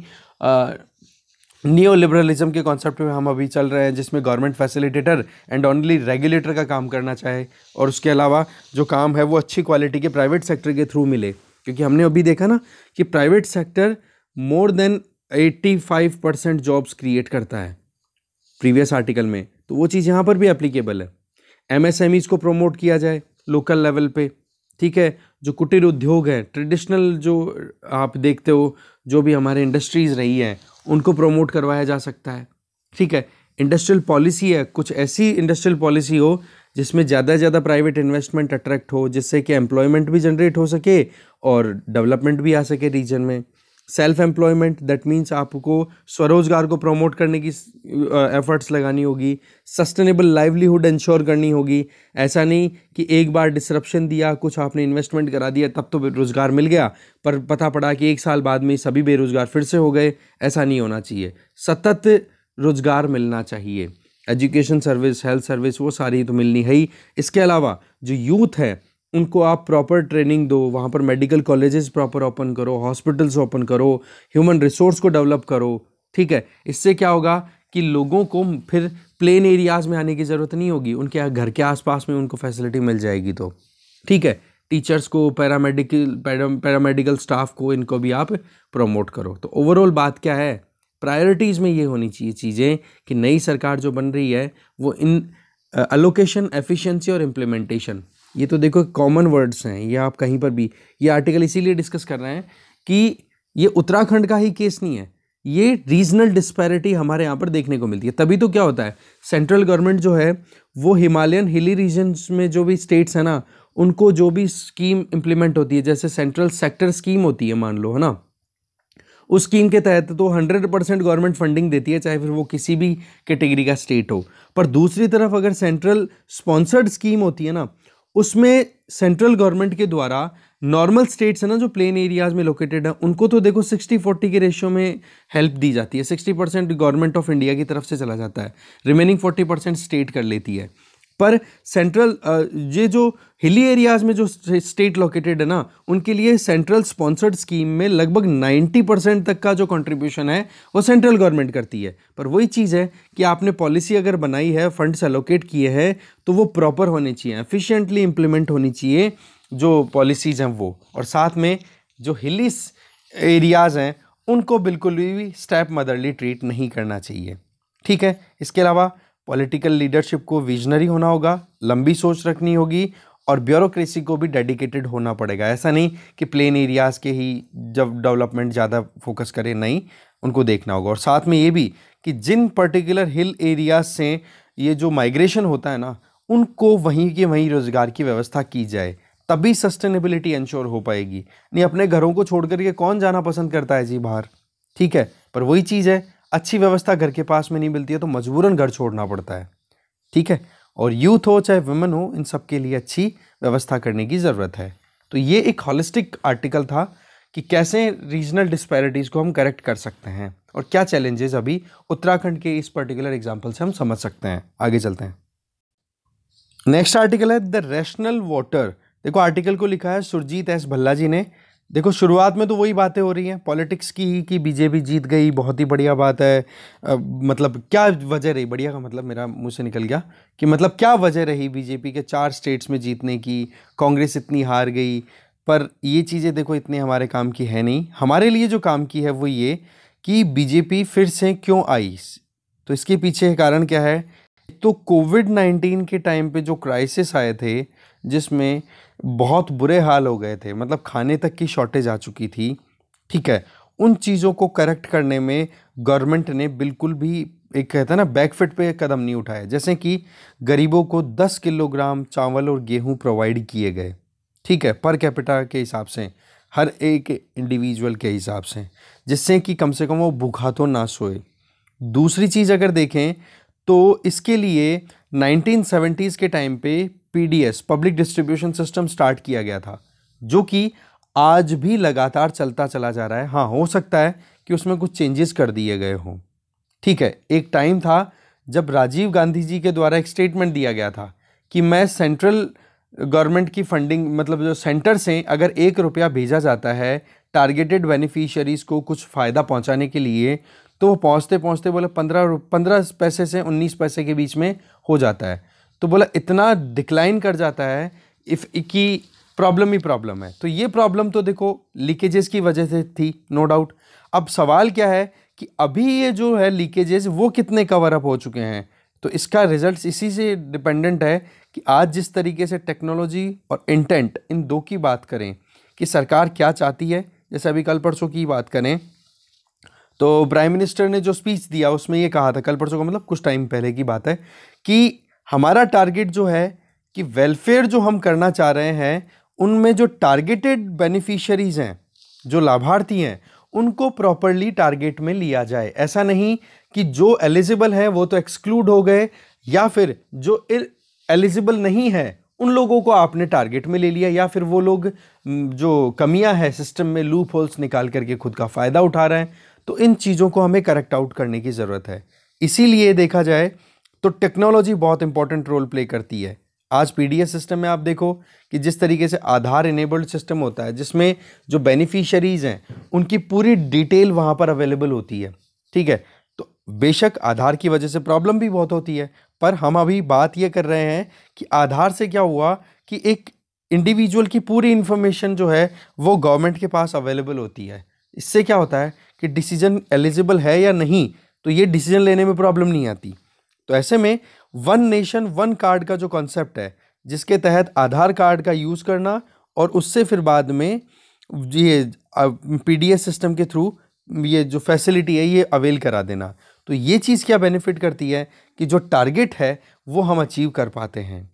नियो लिबरलिज्म के कॉन्सेप्ट में हम अभी चल रहे हैं, जिसमें government facilitator and only regulator का काम करना चाहे, और उसके अलावा जो काम है वो अच्छी क्वालिटी के प्राइवेट सेक्टर के थ्रू मिले। क्योंकि हमने अभी देखा ना कि private sector more than 85% jobs create करता है प्रीवियस आर्टिकल में, तो वो चीज़ यहाँ पर भी एप्लीकेबल है। एमएसएमईज को प्रमोट किया जाए लोकल लेवल पे, ठीक है। जो कुटीर उद्योग है, ट्रेडिशनल जो आप देखते हो जो भी हमारे इंडस्ट्रीज़ रही हैं, उनको प्रमोट करवाया जा सकता है, ठीक है। इंडस्ट्रियल पॉलिसी है, कुछ ऐसी इंडस्ट्रियल पॉलिसी हो जिसमें ज़्यादा से ज़्यादा प्राइवेट इन्वेस्टमेंट अट्रैक्ट हो, जिससे कि एम्प्लॉयमेंट भी जनरेट हो सके और डेवलपमेंट भी आ सके रीजन में। सेल्फ एम्प्लॉयमेंट, दैट मीन्स आपको स्वरोजगार को प्रमोट करने की एफर्ट्स लगानी होगी। सस्टेनेबल लाइवलीहुड इंश्योर करनी होगी। ऐसा नहीं कि एक बार डिसरप्शन दिया, कुछ आपने इन्वेस्टमेंट करा दिया, तब तो रोजगार मिल गया, पर पता पड़ा कि 1 साल बाद में सभी बेरोजगार फिर से हो गए। ऐसा नहीं होना चाहिए, सतत रोजगार मिलना चाहिए। एजुकेशन सर्विस, हेल्थ सर्विस, वो सारी तो मिलनी है ही। इसके अलावा जो यूथ है उनको आप प्रॉपर ट्रेनिंग दो, वहाँ पर मेडिकल कॉलेजेस प्रॉपर ओपन करो, हॉस्पिटल्स ओपन करो, ह्यूमन रिसोर्स को डेवलप करो, ठीक है। इससे क्या होगा कि लोगों को फिर प्लेन एरियाज़ में आने की ज़रूरत नहीं होगी, उनके घर के आसपास में उनको फैसिलिटी मिल जाएगी, तो ठीक है। टीचर्स को, पैरामेडिकल स्टाफ को, इनको भी आप प्रमोट करो। तो ओवरऑल बात क्या है, प्रायोरिटीज़ में ये होनी चाहिए चीज़ें कि नई सरकार जो बन रही है वो इन अलोकेशन, एफिशिएंसी और इम्प्लीमेंटेशन, ये तो देखो कॉमन वर्ड्स हैं, ये आप कहीं पर भी, ये आर्टिकल इसीलिए डिस्कस कर रहे हैं कि ये उत्तराखंड का ही केस नहीं है, ये रीजनल डिस्पैरिटी हमारे यहाँ पर देखने को मिलती है। तभी तो क्या होता है, सेंट्रल गवर्नमेंट जो है वो हिमालयन हिली रीजन्स में जो भी स्टेट्स हैं ना, उनको जो भी स्कीम इम्प्लीमेंट होती है, जैसे सेंट्रल सेक्टर स्कीम होती है मान लो, है ना, उस स्कीम के तहत तो 100% गवर्नमेंट फंडिंग देती है, चाहे फिर वो किसी भी कैटेगरी का स्टेट हो। पर दूसरी तरफ अगर सेंट्रल स्पॉन्सर्ड स्कीम होती है ना, उसमें सेंट्रल गवर्नमेंट के द्वारा नॉर्मल स्टेट्स है ना जो प्लेन एरियाज में लोकेटेड है, उनको तो देखो 60-40 के रेशियो में हेल्प दी जाती है। 60% गवर्नमेंट ऑफ इंडिया की तरफ से चला जाता है, रिमेनिंग 40% स्टेट कर लेती है। पर सेंट्रल ये जो हिली एरियाज में जो स्टेट लोकेटेड है ना, उनके लिए सेंट्रल स्पॉन्सर्ड स्कीम में लगभग 90% तक का जो कंट्रीब्यूशन है वो सेंट्रल गवर्नमेंट करती है। पर वही चीज़ है कि आपने पॉलिसी अगर बनाई है, फंड्स एलोकेट किए हैं, तो वो प्रॉपर होने चाहिए, एफिशिएंटली इम्प्लीमेंट होनी चाहिए जो पॉलिसीज़ हैं वो। और साथ में जो हिली एरियाज़ हैं उनको बिल्कुल भी स्टेप मदरली ट्रीट नहीं करना चाहिए, ठीक है। इसके अलावा पॉलिटिकल लीडरशिप को विजनरी होना होगा, लंबी सोच रखनी होगी, और ब्यूरोक्रेसी को भी डेडिकेटेड होना पड़ेगा। ऐसा नहीं कि प्लेन एरियाज़ के ही जब डेवलपमेंट ज़्यादा फोकस करे, नहीं, उनको देखना होगा। और साथ में ये भी कि जिन पर्टिकुलर हिल एरियाज से ये जो माइग्रेशन होता है ना, उनको वहीं के वहीं रोज़गार की व्यवस्था की जाए, तभी सस्टेनेबिलिटी इंश्योर हो पाएगी। नहीं अपने घरों को छोड़ करके कौन जाना पसंद करता है जी बाहर, ठीक है। पर वही चीज़ है, अच्छी व्यवस्था घर के पास में नहीं मिलती है तो मजबूरन घर छोड़ना पड़ता है, ठीक है। और यूथ हो चाहे वुमेन हो, इन सब के लिए अच्छी व्यवस्था करने की ज़रूरत है। तो ये एक हॉलिस्टिक आर्टिकल था कि कैसे रीजनल डिस्पैरिटीज़ को हम करेक्ट कर सकते हैं और क्या चैलेंजेस अभी उत्तराखंड के इस पर्टिकुलर एग्जाम्पल से हम समझ सकते हैं। आगे चलते हैं। नेक्स्ट आर्टिकल है द रैशनल वोटर। देखो आर्टिकल को लिखा है सुरजीत एस भल्ला जी ने। देखो शुरुआत में तो वही बातें हो रही हैं पॉलिटिक्स की कि बीजेपी जीत गई, बहुत ही बढ़िया बात है। मतलब क्या वजह रही, बढ़िया का मतलब मेरा मुंह से निकल गया कि मतलब क्या वजह रही बीजेपी के 4 स्टेट्स में जीतने की, कांग्रेस इतनी हार गई। पर ये चीज़ें देखो इतने हमारे काम की है नहीं। हमारे लिए जो काम की है वो ये कि बीजेपी फिर से क्यों आई। तो इसके पीछे कारण क्या है, तो कोविड-19 के टाइम पे जो क्राइसिस आए थे जिसमें बहुत बुरे हाल हो गए थे, मतलब खाने तक की शॉर्टेज आ चुकी थी, ठीक है। उन चीज़ों को करेक्ट करने में गवर्नमेंट ने बिल्कुल भी एक कहता है ना बैकफुट पे कदम नहीं उठाया। जैसे कि गरीबों को 10 किलोग्राम चावल और गेहूं प्रोवाइड किए गए, ठीक है, पर कैपिटा के हिसाब से, हर एक इंडिविजुअल के हिसाब से, जिससे कि कम से कम वो भूखा तो ना सोए। दूसरी चीज़ अगर देखें तो इसके लिए 1970s के टाइम पे PDS, public distribution system, start किया गया था, जो कि आज भी लगातार चलता चला जा रहा है। हाँ, हो सकता है कि उसमें कुछ चेंजेस कर दिए गए हों, ठीक है। एक टाइम था जब राजीव गांधी जी के द्वारा एक स्टेटमेंट दिया गया था कि मैं सेंट्रल गवर्नमेंट की फंडिंग, मतलब जो सेंटर से अगर 1 रुपया भेजा जाता है टारगेटेड बेनिफिशियरीज को कुछ फ़ायदा पहुंचाने के लिए, तो वो पहुंचते पहुंचते बोला 15 पैसे से 19 पैसे के बीच में हो जाता है। तो बोला इतना डिक्लाइन कर जाता है इफ़ कि प्रॉब्लम ही प्रॉब्लम है। तो ये प्रॉब्लम तो देखो लीकेजेस की वजह से थी, नो डाउट। अब सवाल क्या है कि अभी ये जो है लीकेजेस वो कितने कवर अप हो चुके हैं। तो इसका रिजल्ट इसी से डिपेंडेंट है कि आज जिस तरीके से टेक्नोलॉजी और इंटेंट, इन दो की बात करें कि सरकार क्या चाहती है। जैसे अभी कल परसों की बात करें तो प्राइम मिनिस्टर ने जो स्पीच दिया उसमें ये कहा था, कल परसों का मतलब कुछ टाइम पहले की बात है, कि हमारा टारगेट जो है कि वेलफेयर जो हम करना चाह रहे हैं उनमें जो टारगेटेड बेनिफिशियरीज हैं, जो लाभार्थी हैं, उनको प्रॉपरली टारगेट में लिया जाए। ऐसा नहीं कि जो एलिजिबल है वो तो एक्सक्लूड हो गए, या फिर जो एलिजिबल नहीं है उन लोगों को आपने टारगेट में ले लिया, या फिर वो लोग जो कमियां हैं सिस्टम में, लूप होल्स निकाल करके खुद का फ़ायदा उठा रहे हैं। तो इन चीज़ों को हमें करेक्ट आउट करने की ज़रूरत है। इसीलिए देखा जाए तो टेक्नोलॉजी बहुत इंपॉर्टेंट रोल प्ले करती है। आज पीडीएस सिस्टम में आप देखो कि जिस तरीके से आधार इनेबल्ड सिस्टम होता है, जिसमें जो बेनिफिशियरीज हैं उनकी पूरी डिटेल वहाँ पर अवेलेबल होती है, ठीक है। तो बेशक आधार की वजह से प्रॉब्लम भी बहुत होती है, पर हम अभी बात ये कर रहे हैं कि आधार से क्या हुआ कि एक इंडिविजुअल की पूरी इन्फॉर्मेशन जो है वो गवर्नमेंट के पास अवेलेबल होती है। इससे क्या होता है कि डिसीजन एलिजिबल है या नहीं, तो ये डिसीजन लेने में प्रॉब्लम नहीं आती। तो ऐसे में वन नेशन वन कार्ड का जो कॉन्सेप्ट है, जिसके तहत आधार कार्ड का यूज़ करना और उससे फिर बाद में ये पीडीएस सिस्टम के थ्रू ये जो फैसिलिटी है ये अवेल करा देना, तो ये चीज़ क्या बेनिफिट करती है कि जो टारगेट है वो हम अचीव कर पाते हैं।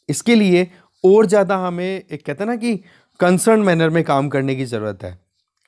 इसके लिए और ज़्यादा हमें एक कहते हैं ना कि कंसर्न मैनर में काम करने की ज़रूरत है,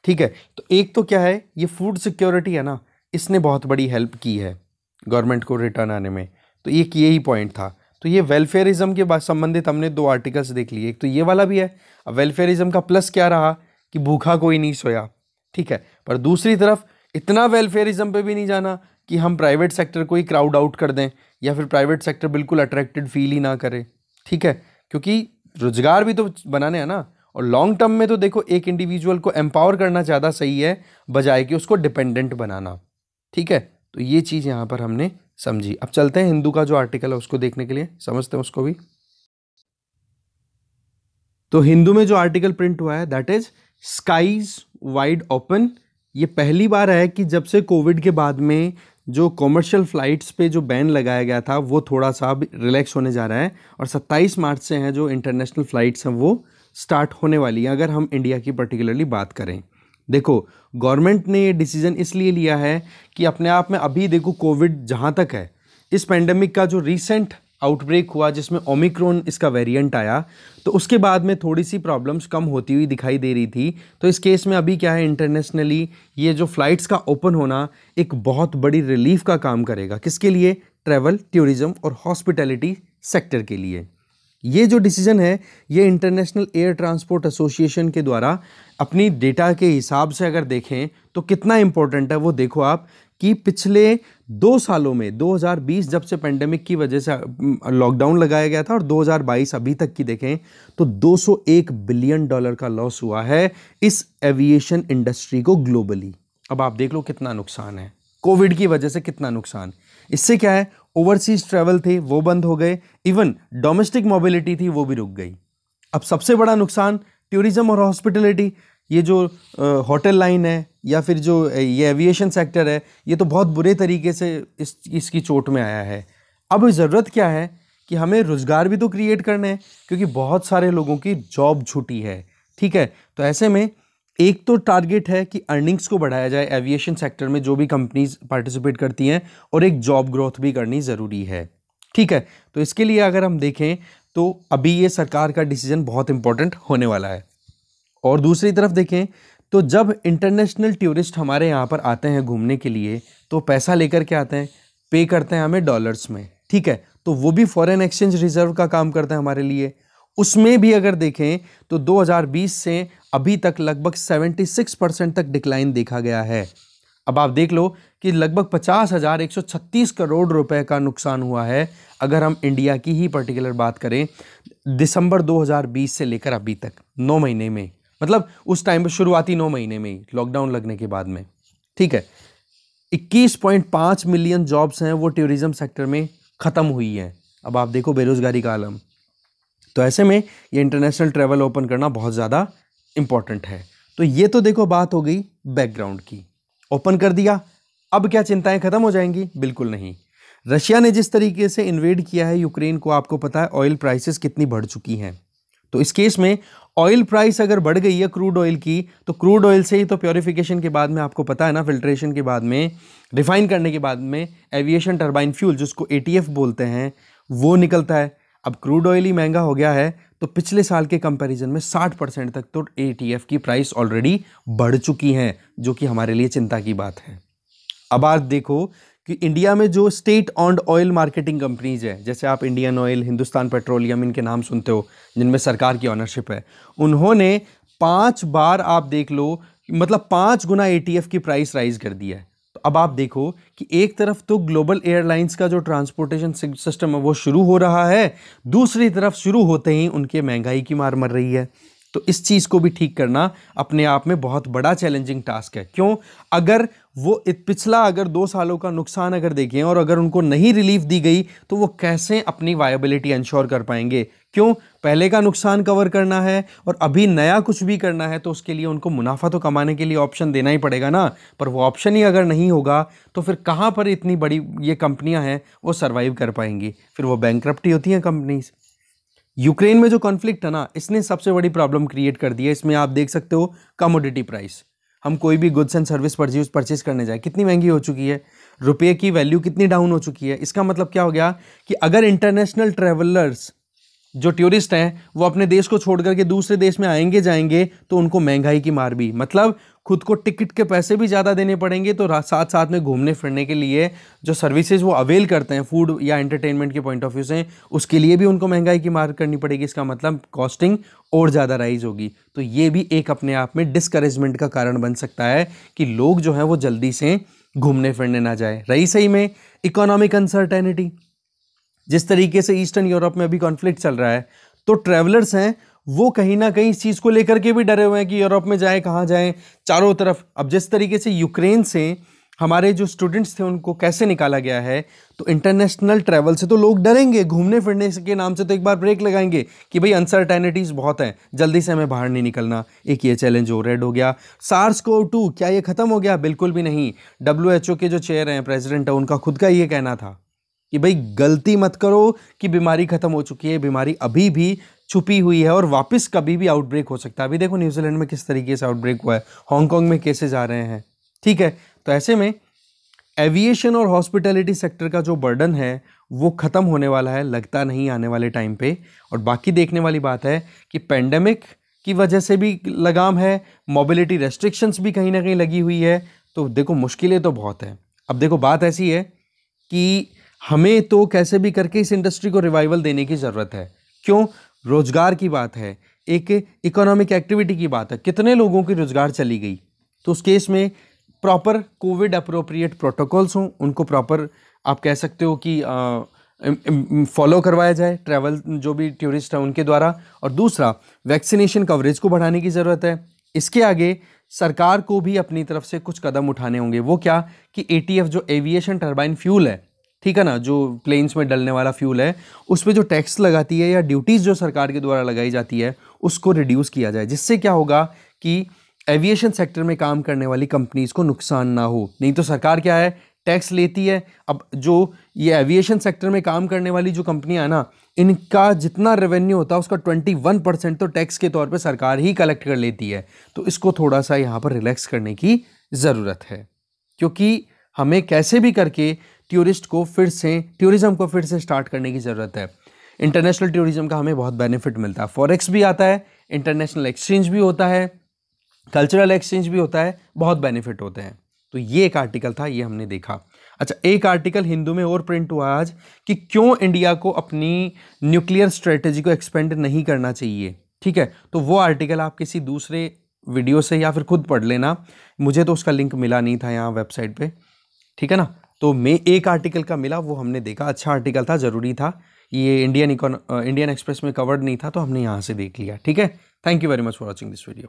ठीक है। तो एक तो क्या है, ये फूड सिक्योरिटी है ना, इसने बहुत बड़ी हेल्प की है गवर्नमेंट को रिटर्न आने में। तो एक यही पॉइंट था। तो ये वेलफेयरिज्म के बाद संबंधित हमने 2 आर्टिकल्स देख लिए, एक तो ये वाला भी है। अब वेलफेयरिज्म का प्लस क्या रहा कि भूखा कोई नहीं सोया, ठीक है। पर दूसरी तरफ इतना वेलफेयरिज्म पे भी नहीं जाना कि हम प्राइवेट सेक्टर को ही क्राउड आउट कर दें, या फिर प्राइवेट सेक्टर बिल्कुल अट्रैक्टेड फील ही ना करे, ठीक है। क्योंकि रोजगार भी तो बनाने हैं ना, और लॉन्ग टर्म में तो देखो एक इंडिविजुअल को एम्पावर करना ज़्यादा सही है बजाय कि उसको डिपेंडेंट बनाना, ठीक है। तो ये चीज़ यहाँ पर हमने समझी। अब चलते हैं हिंदू का जो आर्टिकल है उसको देखने के लिए, समझते हैं उसको भी। तो हिंदू में जो आर्टिकल प्रिंट हुआ है that is skies wide open. ये पहली बार है कि जब से कोविड के बाद में जो कॉमर्शियल फ्लाइट्स पे जो बैन लगाया गया था वो थोड़ा सा अब रिलैक्स होने जा रहा है, और 27 मार्च से हैं जो इंटरनेशनल फ़्लाइट्स हैं वो स्टार्ट होने वाली हैं। अगर हम इंडिया की पर्टिकुलरली बात करें, देखो गवर्नमेंट ने ये डिसीजन इसलिए लिया है कि अपने आप में अभी देखो कोविड जहाँ तक है, इस पेंडेमिक का जो रीसेंट आउटब्रेक हुआ जिसमें ओमिक्रॉन इसका वेरिएंट आया, तो उसके बाद में थोड़ी सी प्रॉब्लम्स कम होती हुई दिखाई दे रही थी। तो इस केस में अभी क्या है, इंटरनेशनली ये जो फ्लाइट्स का ओपन होना एक बहुत बड़ी रिलीफ का काम करेगा। किसके लिए? ट्रैवल, टूरिज्म और हॉस्पिटैलिटी सेक्टर के लिए। ये जो डिसीजन है ये इंटरनेशनल एयर ट्रांसपोर्ट एसोसिएशन के द्वारा अपनी डेटा के हिसाब से अगर देखें तो कितना इंपॉर्टेंट है वो देखो आप, कि पिछले 2 सालों में 2020 जब से पेंडेमिक की वजह से लॉकडाउन लगाया गया था और 2022 अभी तक की देखें तो $201 बिलियन का लॉस हुआ है इस एविएशन इंडस्ट्री को ग्लोबली। अब आप देख लो कितना नुकसान है कोविड की वजह से, कितना नुकसान। इससे क्या है, ओवरसीज ट्रैवल थे वो बंद हो गए, इवन डोमेस्टिक मोबिलिटी थी वो भी रुक गई। अब सबसे बड़ा नुकसान टूरिज्म और हॉस्पिटैलिटी, ये जो होटल लाइन है या फिर जो ये एविएशन सेक्टर है, ये तो बहुत बुरे तरीके से इसकी चोट में आया है। अब ज़रूरत क्या है कि हमें रोज़गार भी तो क्रिएट करने हैं, क्योंकि बहुत सारे लोगों की जॉब छूटी है, ठीक है। तो ऐसे में एक तो टारगेट है कि अर्निंग्स को बढ़ाया जाए एविएशन सेक्टर में जो भी कंपनीज पार्टिसिपेट करती हैं, और एक जॉब ग्रोथ भी करनी ज़रूरी है, ठीक है। तो इसके लिए अगर हम देखें तो अभी ये सरकार का डिसीजन बहुत इंपॉर्टेंट होने वाला है। और दूसरी तरफ देखें तो जब इंटरनेशनल टूरिस्ट हमारे यहाँ पर आते हैं घूमने के लिए तो पैसा लेकर के आते हैं, पे करते हैं हमें डॉलर्स में, ठीक है। तो वो भी फॉरेन एक्सचेंज रिजर्व का काम करता है हमारे लिए। उसमें भी अगर देखें तो 2020 से अभी तक लगभग 76% तक डिक्लाइन देखा गया है। अब आप देख लो कि लगभग 50,136 करोड़ रुपए का नुकसान हुआ है अगर हम इंडिया की ही पर्टिकुलर बात करें दिसंबर 2020 से लेकर अभी तक 9 महीने में। मतलब उस टाइम पे शुरुआती 9 महीने में ही लॉकडाउन लगने के बाद में, ठीक है, 21.5 मिलियन जॉब्स हैं वो टूरिज्म सेक्टर में ख़त्म हुई हैं। अब आप देखो बेरोजगारी का आलम। तो ऐसे में ये इंटरनेशनल ट्रैवल ओपन करना बहुत ज़्यादा इंपॉर्टेंट है। तो ये तो देखो बात हो गई बैकग्राउंड की, ओपन कर दिया, अब क्या चिंताएं खत्म हो जाएंगी? बिल्कुल नहीं। रशिया ने जिस तरीके से इन्वेड किया है यूक्रेन को, आपको पता है ऑयल प्राइसेस कितनी बढ़ चुकी हैं। तो इस केस में ऑयल प्राइस अगर बढ़ गई है क्रूड ऑयल की, तो क्रूड ऑयल से ही तो प्योरिफिकेशन के बाद में, आपको पता है ना, फिल्ट्रेशन के बाद में, रिफाइन करने के बाद में एविएशन टर्बाइन फ्यूल जिसको एटीएफ बोलते हैं वो निकलता है। अब क्रूड ऑयल ही महंगा हो गया है तो पिछले साल के कंपैरिजन में 60% तक तो एटीएफ की प्राइस ऑलरेडी बढ़ चुकी है, जो कि हमारे लिए चिंता की बात है। अब आप देखो कि इंडिया में जो state owned oil marketing companies है, जैसे आप इंडियन ऑयल, हिंदुस्तान पेट्रोलियम, इनके नाम सुनते हो, जिनमें सरकार की ऑनरशिप है, उन्होंने 5 बार आप देख लो, मतलब 5 गुना एटीएफ की प्राइस राइज कर दी है। तो अब आप देखो कि एक तरफ तो ग्लोबल एयरलाइंस का जो ट्रांसपोर्टेशन सिस्टम है वो शुरू हो रहा है, दूसरी तरफ शुरू होते ही उनके महंगाई की मार मर रही है। तो इस चीज़ को भी ठीक करना अपने आप में बहुत बड़ा चैलेंजिंग टास्क है। क्यों? अगर वो पिछला अगर 2 सालों का नुकसान अगर देखें और अगर उनको नहीं रिलीफ दी गई तो वो कैसे अपनी वायबिलिटी इंश्योर कर पाएंगे? क्यों? पहले का नुकसान कवर करना है और अभी नया कुछ भी करना है, तो उसके लिए उनको मुनाफा तो कमाने के लिए ऑप्शन देना ही पड़ेगा ना। पर वो ऑप्शन ही अगर नहीं होगा तो फिर कहाँ पर इतनी बड़ी ये कंपनियां हैं वो सर्वाइव कर पाएंगी? फिर वो बैंकरप्ट होती हैं कंपनीज। यूक्रेन में जो कॉन्फ्लिक्ट है ना, इसने सबसे बड़ी प्रॉब्लम क्रिएट कर दी है। इसमें आप देख सकते हो कमोडिटी प्राइस, हम कोई भी गुड्स एंड सर्विस परचेज करने जाए कितनी महंगी हो चुकी है, रुपये की वैल्यू कितनी डाउन हो चुकी है। इसका मतलब क्या हो गया कि अगर इंटरनेशनल ट्रैवलर्स जो टूरिस्ट हैं वो अपने देश को छोड़ करके दूसरे देश में आएंगे जाएंगे तो उनको महंगाई की मार भी, मतलब खुद को टिकट के पैसे भी ज़्यादा देने पड़ेंगे, तो साथ साथ में घूमने फिरने के लिए जो सर्विसेज वो अवेल करते हैं फूड या एंटरटेनमेंट के पॉइंट ऑफ व्यू से, उसके लिए भी उनको महंगाई की मार करनी पड़ेगी। इसका मतलब कॉस्टिंग और ज़्यादा राइज होगी। तो ये भी एक अपने आप में डिस्करेजमेंट का कारण बन सकता है कि लोग जो हैं वो जल्दी से घूमने फिरने ना जाए। रही सही में इकोनॉमिक अनसर्टेनिटी, जिस तरीके से ईस्टर्न यूरोप में अभी कॉन्फ्लिक्ट चल रहा है, तो ट्रैवलर्स हैं वो कहीं ना कहीं इस चीज़ को लेकर के भी डरे हुए हैं कि यूरोप में जाए, कहाँ जाएं, चारों तरफ। अब जिस तरीके से यूक्रेन से हमारे जो स्टूडेंट्स थे उनको कैसे निकाला गया है, तो इंटरनेशनल ट्रैवल से तो लोग डरेंगे, घूमने फिरने के नाम से तो एक बार ब्रेक लगाएंगे कि भाई अनसर्टेनिटीज़ बहुत हैं, जल्दी से हमें बाहर नहीं निकलना। एक ये चैलेंज और ऐड हो गया। SARS-CoV-2 क्या ये ख़त्म हो गया? बिल्कुल भी नहीं। WHO के जो चेयर हैं, प्रेसिडेंट है, उनका खुद का ये कहना था कि भाई गलती मत करो कि बीमारी खत्म हो चुकी है, बीमारी अभी भी छुपी हुई है और वापस कभी भी आउटब्रेक हो सकता है। अभी देखो न्यूजीलैंड में किस तरीके से आउटब्रेक हुआ है, हांगकांग में केसेस आ रहे हैं, ठीक है। तो ऐसे में एविएशन और हॉस्पिटैलिटी सेक्टर का जो बर्डन है वो ख़त्म होने वाला है, लगता नहीं आने वाले टाइम पे। और बाकी देखने वाली बात है कि पेंडेमिक की वजह से भी लगाम है, मोबिलिटी रेस्ट्रिक्शंस भी कहीं ना कहीं लगी हुई है। तो देखो मुश्किलें तो बहुत हैं। अब देखो बात ऐसी है कि हमें तो कैसे भी करके इस इंडस्ट्री को रिवाइवल देने की ज़रूरत है। क्यों? रोजगार की बात है, एक इकोनॉमिक एक्टिविटी की बात है, कितने लोगों की रोजगार चली गई। तो उस केस में प्रॉपर कोविड अप्रोप्रिएट प्रोटोकॉल्स हों, उनको प्रॉपर आप कह सकते हो कि फॉलो करवाया जाए ट्रैवल जो भी टूरिस्ट हैं उनके द्वारा। और दूसरा, वैक्सीनेशन कवरेज को बढ़ाने की ज़रूरत है। इसके आगे सरकार को भी अपनी तरफ से कुछ कदम उठाने होंगे। वो क्या कि एटीएफ जो एविएशन टर्बाइन फ्यूल है, ठीक है ना, जो प्लेन्स में डलने वाला फ्यूल है, उस पर जो टैक्स लगाती है या ड्यूटीज़ जो सरकार के द्वारा लगाई जाती है उसको रिड्यूस किया जाए, जिससे क्या होगा कि एविएशन सेक्टर में काम करने वाली कंपनीज को नुकसान ना हो। नहीं तो सरकार क्या है, टैक्स लेती है। अब जो ये एविएशन सेक्टर में काम करने वाली जो कंपनियां हैं ना, इनका जितना रेवेन्यू होता है उसका 21% तो टैक्स के तौर पे सरकार ही कलेक्ट कर लेती है। तो इसको थोड़ा सा यहाँ पर रिलैक्स करने की ज़रूरत है, क्योंकि हमें कैसे भी करके टूरिज्म को फिर से स्टार्ट करने की ज़रूरत है। इंटरनेशनल टूरिज्म का हमें बहुत बेनिफिट मिलता है, फॉरेक्स भी आता है, इंटरनेशनल एक्सचेंज भी होता है, कल्चरल एक्सचेंज भी होता है, बहुत बेनिफिट होते हैं। तो ये एक आर्टिकल था, ये हमने देखा। अच्छा, एक आर्टिकल हिंदू में और प्रिंट हुआ आज कि क्यों इंडिया को अपनी न्यूक्लियर स्ट्रेटेजी को एक्सपेंड नहीं करना चाहिए, ठीक है। तो वो आर्टिकल आप किसी दूसरे वीडियो से या फिर खुद पढ़ लेना, मुझे तो उसका लिंक मिला नहीं था यहाँ वेबसाइट पे, ठीक है ना। तो मैं एक आर्टिकल का मिला, वो हमने देखा, अच्छा आर्टिकल था, ज़रूरी था, ये इंडियन एक्सप्रेस में कवर्ड नहीं था तो हमने यहाँ से देख लिया, ठीक है। Thank you very much for watching this video.